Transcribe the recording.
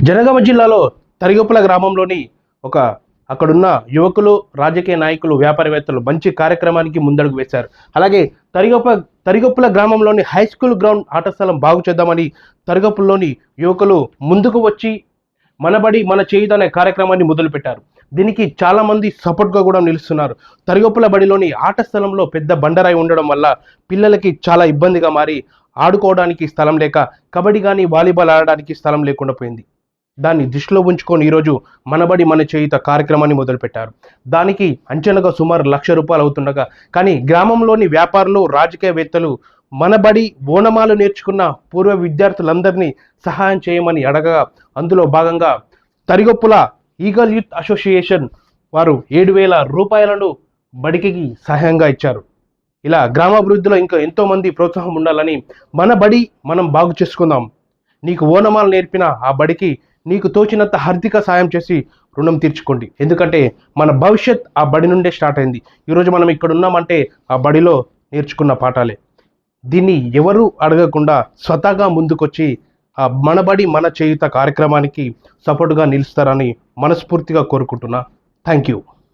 జనగామ జిల్లాలో తరిగొప్పల గ్రామంలోని అక్కడున్న యువకులు, రాజకీయ నాయకులు, వ్యాపారవేత్తలు మంచి కార్యక్రమానికి ముందడుగు వేశారు. అలాగే తరిగొప్పల గ్రామంలోని హై స్కూల్ గ్రౌండ్ ఆట స్థలం బాగు చేద్దామని తరిగొప్పల్లోని యువకులు ముందుకు వచ్చి మనబడి మన చేయుత అనే కార్యక్రమాన్ని మొదలుపెట్టారు. దీనికి చాలా మంది సపోర్ట్గా కూడా నిలుస్తున్నారు. తరిగొప్పల బడిలోని ఆట స్థలంలో పెద్ద బండరాయి ఉండడం వల్ల పిల్లలకి చాలా ఇబ్బందిగా మారి ఆడుకోవడానికి స్థలం లేక కబడ్డీ కానీ వాలీబాల్ ఆడడానికి స్థలం లేకుండా పోయింది. దాన్ని దృష్టిలో ఉంచుకొని ఈరోజు మనబడి మన చేయుత కార్యక్రమాన్ని మొదలుపెట్టారు. దానికి అంచనాగా సుమారు ₹1,00,000 అవుతుండగా కానీ గ్రామంలోని వ్యాపారులు, రాజకీయవేత్తలు మనబడి ఓనమాలు నేర్చుకున్న పూర్వ విద్యార్థులందరినీ సహాయం చేయమని అడగగా అందులో భాగంగా తరిగొప్పుల ఈగల్ యూత్ అసోసియేషన్ వారు ₹7,000 బడికి సహాయంగా ఇచ్చారు. ఇలా గ్రామాభివృద్ధిలో ఇంకా ఎంతోమంది ప్రోత్సాహం ఉండాలని మన బడి మనం బాగు చేసుకుందాం. నీకు ఓనమాలు నేర్పిన ఆ బడికి నీకు తోచినంత ఆర్థిక సాయం చేసి రుణం తీర్చుకోండి. ఎందుకంటే మన భవిష్యత్ ఆ బడి నుండే స్టార్ట్ అయింది. ఈరోజు మనం ఇక్కడ ఉన్నామంటే ఆ బడిలో నేర్చుకున్న పాఠాలే. దీన్ని ఎవరు అడగకుండా స్వతహాగా ముందుకొచ్చి ఆ మనబడి మన చేయుత కార్యక్రమానికి సపోర్టుగా నిలుస్తారని మనస్ఫూర్తిగా కోరుకుంటున్నా. Thank you.